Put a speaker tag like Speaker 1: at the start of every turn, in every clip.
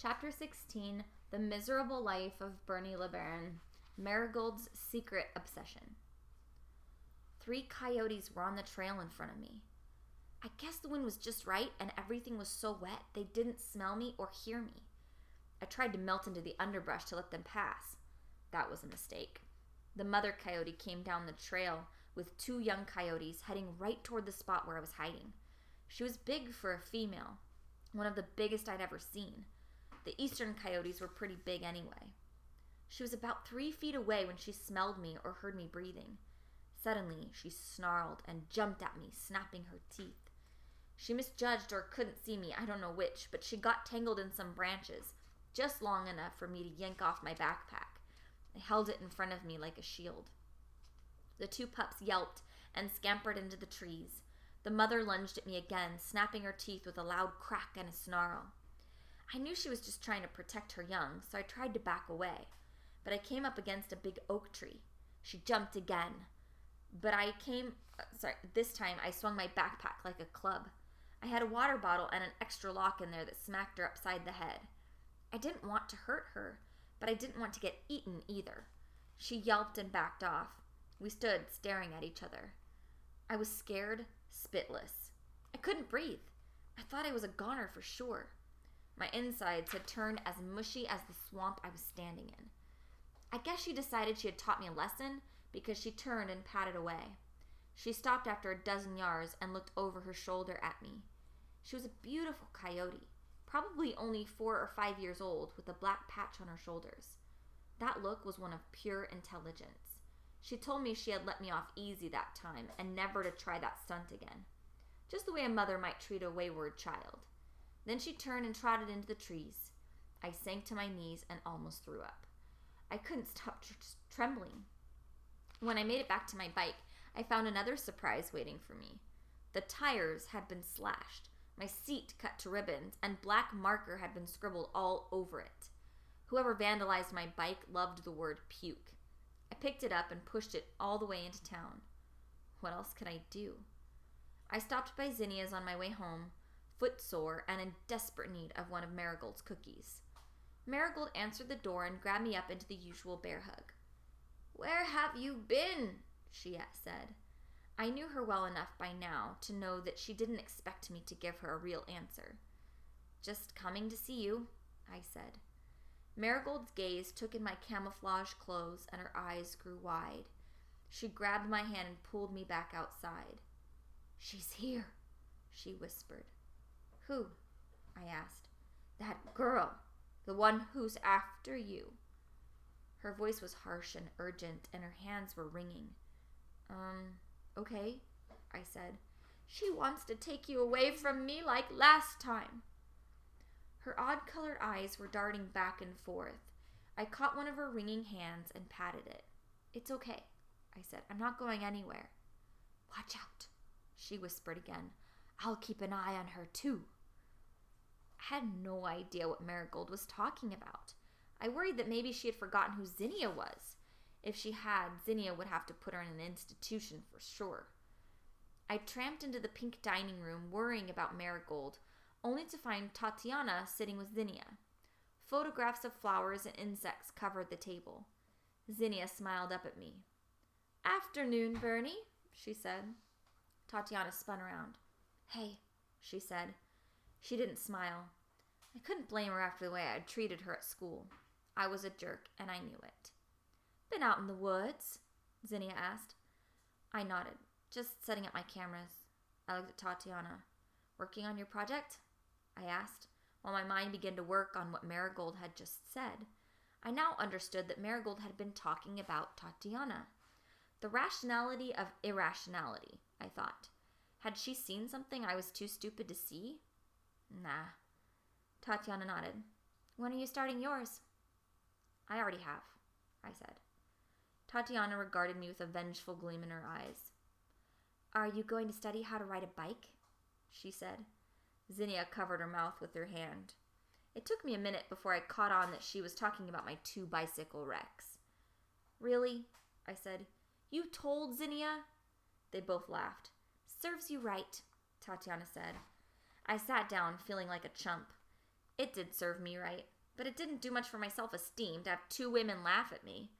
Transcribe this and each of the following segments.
Speaker 1: Chapter 16, The Miserable Life of Bernie LeBaron, Marigold's Secret Obsession. 3 coyotes were on the trail in front of me. I guess the wind was just right and everything was so wet they didn't smell me or hear me. I tried to melt into the underbrush to let them pass. That was a mistake. The mother coyote came down the trail with 2 young coyotes heading right toward the spot where I was hiding. She was big for a female, one of the biggest I'd ever seen. The eastern coyotes were pretty big anyway. She was about 3 feet away when she smelled me or heard me breathing. Suddenly, she snarled and jumped at me, snapping her teeth. She misjudged or couldn't see me, I don't know which, but she got tangled in some branches, just long enough for me to yank off my backpack. I held it in front of me like a shield. The 2 pups yelped and scampered into the trees. The mother lunged at me again, snapping her teeth with a loud crack and a snarl. I knew she was just trying to protect her young, so I tried to back away. But I came up against a big oak tree. She jumped again. This time I swung my backpack like a club. I had a water bottle and an extra lock in there that smacked her upside the head. I didn't want to hurt her, but I didn't want to get eaten either. She yelped and backed off. We stood staring at each other. I was scared, spitless. I couldn't breathe. I thought I was a goner for sure. My insides had turned as mushy as the swamp I was standing in. I guess she decided she had taught me a lesson because she turned and padded away. She stopped after a dozen yards and looked over her shoulder at me. She was a beautiful coyote, probably only 4 or 5 years old, with a black patch on her shoulders. That look was one of pure intelligence. She told me she had let me off easy that time and never to try that stunt again. Just the way a mother might treat a wayward child. Then she turned and trotted into the trees. I sank to my knees and almost threw up. I couldn't stop trembling. When I made it back to my bike, I found another surprise waiting for me. The tires had been slashed, my seat cut to ribbons, and black marker had been scribbled all over it. Whoever vandalized my bike loved the word puke. I picked it up and pushed it all the way into town. What else could I do? I stopped by Zinnia's on my way home, footsore and in desperate need of one of Marigold's cookies. Marigold answered the door and grabbed me up into the usual bear hug. "Where have you been?" she said. I knew her well enough by now to know that she didn't expect me to give her a real answer. "Just coming to see you," I said. Marigold's gaze took in my camouflage clothes and her eyes grew wide. She grabbed my hand and pulled me back outside. "She's here," she whispered. "Who?" I asked. "That girl. The one who's after you." Her voice was harsh and urgent, and her hands were wringing. Okay," I said. "She wants to take you away from me like last time." Her odd-colored eyes were darting back and forth. I caught one of her wringing hands and patted it. "It's okay," I said. "I'm not going anywhere." "Watch out," she whispered again. "I'll keep an eye on her, too." I had no idea what Marigold was talking about. I worried that maybe she had forgotten who Zinnia was. If she had, Zinnia would have to put her in an institution for sure. I tramped into the pink dining room, worrying about Marigold, only to find Tatiana sitting with Zinnia. Photographs of flowers and insects covered the table. Zinnia smiled up at me. "Afternoon, Bernie," she said. Tatiana spun around. "Hey," she said. She didn't smile. I couldn't blame her after the way I had treated her at school. I was a jerk, and I knew it. "Been out in the woods?" Zinnia asked. I nodded. "Just setting up my cameras." I looked at Tatiana. "Working on your project?" I asked, while my mind began to work on what Marigold had just said. I now understood that Marigold had been talking about Tatiana. The rationality of irrationality, I thought. Had she seen something I was too stupid to see? Nah. Tatiana nodded. "When are you starting yours?" "I already have," I said. Tatiana regarded me with a vengeful gleam in her eyes. "Are you going to study how to ride a bike?" she said. Zinnia covered her mouth with her hand. It took me a minute before I caught on that she was talking about my 2 bicycle wrecks. "Really?" I said. "You told Zinnia?" They both laughed. "Serves you right," Tatiana said. I sat down, feeling like a chump. It did serve me right. but it didn't do much for my self-esteem to have 2 women laugh at me.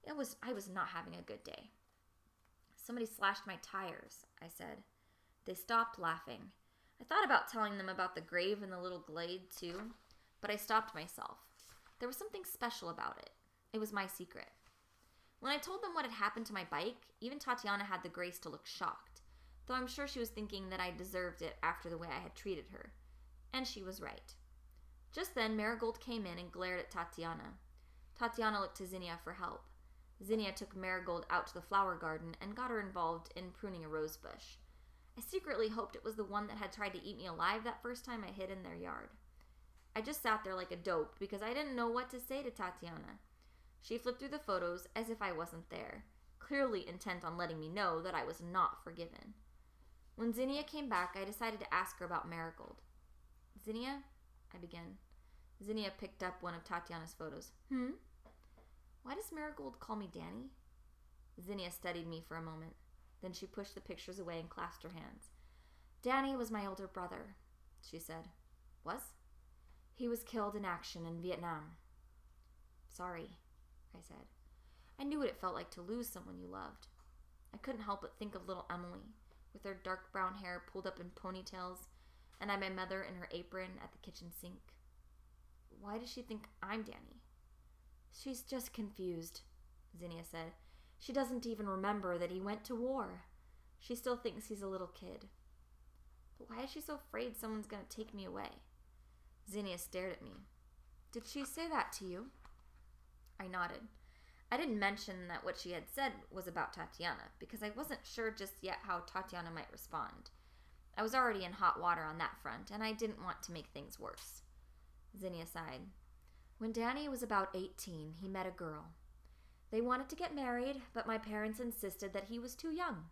Speaker 1: I was not having a good day. Somebody slashed my tires, I said. They stopped laughing. I thought about telling them about the grave in the little glade, too, but I stopped myself. There was something special about it. It was my secret. When I told them what had happened to my bike, even Tatiana had the grace to look shocked, though I'm sure she was thinking that I deserved it after the way I had treated her. And she was right. Just then, Marigold came in and glared at Tatiana. Tatiana looked to Zinnia for help. Zinnia took Marigold out to the flower garden and got her involved in pruning a rose bush. I secretly hoped it was the one that had tried to eat me alive that first time I hid in their yard. I just sat there like a dope because I didn't know what to say to Tatiana. She flipped through the photos as if I wasn't there, clearly intent on letting me know that I was not forgiven. When Zinnia came back, I decided to ask her about Marigold. Zinnia? I began. Zinnia picked up one of Tatiana's photos. Why does Marigold call me Danny? Zinnia studied me for a moment. Then she pushed the pictures away and clasped her hands. Danny was my older brother, she said. Was? He was killed in action in Vietnam. Sorry, I said. I knew what it felt like to lose someone you loved. I couldn't help but think of little Emily, with her dark brown hair pulled up in ponytails, and my mother in her apron at the kitchen sink. Why does she think I'm Danny? She's just confused, Zinnia said. She doesn't even remember that he went to war. She still thinks he's a little kid. But why is she so afraid someone's going to take me away? Zinnia stared at me. Did she say that to you? I nodded. I didn't mention that what she had said was about Tatiana, because I wasn't sure just yet how Tatiana might respond. I was already in hot water on that front, and I didn't want to make things worse. Zinnia sighed. When Danny was about 18, he met a girl. They wanted to get married, but my parents insisted that he was too young.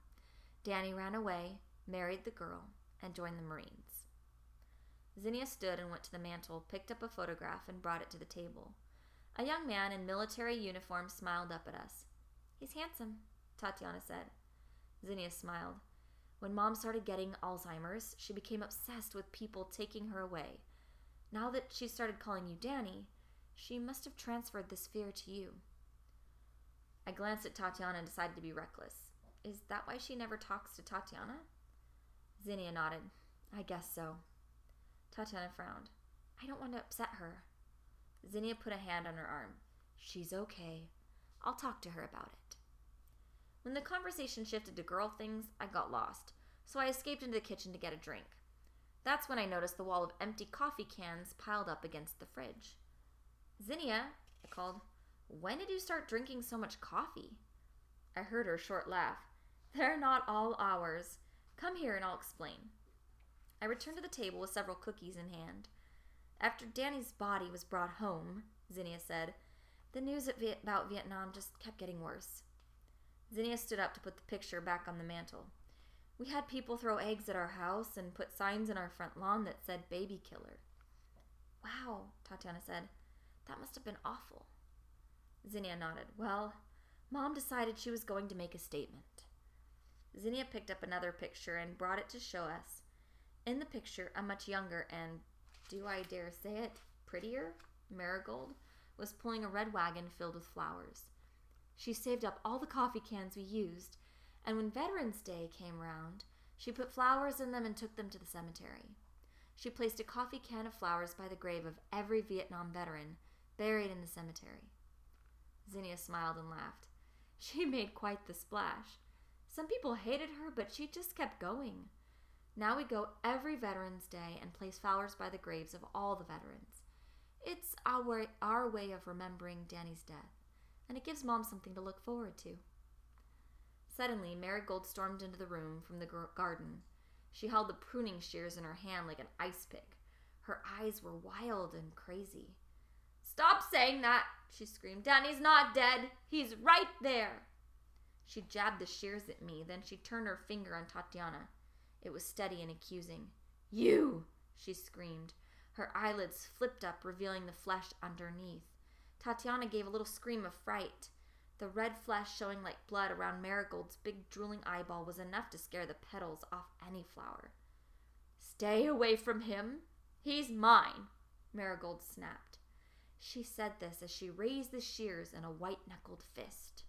Speaker 1: Danny ran away, married the girl, and joined the Marines. Zinnia stood and went to the mantel, picked up a photograph, and brought it to the table. A young man in military uniform smiled up at us. He's handsome, Tatiana said. Zinnia smiled. When Mom started getting Alzheimer's, she became obsessed with people taking her away. Now that she started calling you Danny, she must have transferred this fear to you. I glanced at Tatiana and decided to be reckless. Is that why she never talks to Tatiana? Zinnia nodded. I guess so. Tatiana frowned. I don't want to upset her. Zinnia put a hand on her arm. She's okay. I'll talk to her about it. When the conversation shifted to girl things, I got lost, so I escaped into the kitchen to get a drink. That's when I noticed the wall of empty coffee cans piled up against the fridge. Zinnia, I called, when did you start drinking so much coffee? I heard her short laugh. They're not all ours. Come here and I'll explain. I returned to the table with several cookies in hand. After Danny's body was brought home, Zinnia said, the news about Vietnam just kept getting worse. Zinnia stood up to put the picture back on the mantel. We had people throw eggs at our house and put signs in our front lawn that said baby killer. Wow, Tatiana said. That must have been awful. Zinnia nodded. Well, Mom decided she was going to make a statement. Zinnia picked up another picture and brought it to show us. In the picture, a much younger and, do I dare say it, prettier Marigold was pulling a red wagon filled with flowers. She saved up all the coffee cans we used, and when Veterans Day came round, she put flowers in them and took them to the cemetery. She placed a coffee can of flowers by the grave of every Vietnam veteran buried in the cemetery. Zinnia smiled and laughed. She made quite the splash. Some people hated her, but she just kept going. Now we go every Veterans Day and place flowers by the graves of all the veterans. It's our way of remembering Danny's death, and it gives Mom something to look forward to. Suddenly, Marigold stormed into the room from the garden. She held the pruning shears in her hand like an ice pick. Her eyes were wild and crazy. Stop saying that, she screamed. Danny's not dead. He's right there. She jabbed the shears at me, then she turned her finger on Tatiana. It was steady and accusing. You, she screamed. Her eyelids flipped up, revealing the flesh underneath. Tatiana gave a little scream of fright. The red flesh showing like blood around Marigold's big drooling eyeball was enough to scare the petals off any flower. Stay away from him. He's mine, Marigold snapped. She said this as she raised the shears in a white-knuckled fist.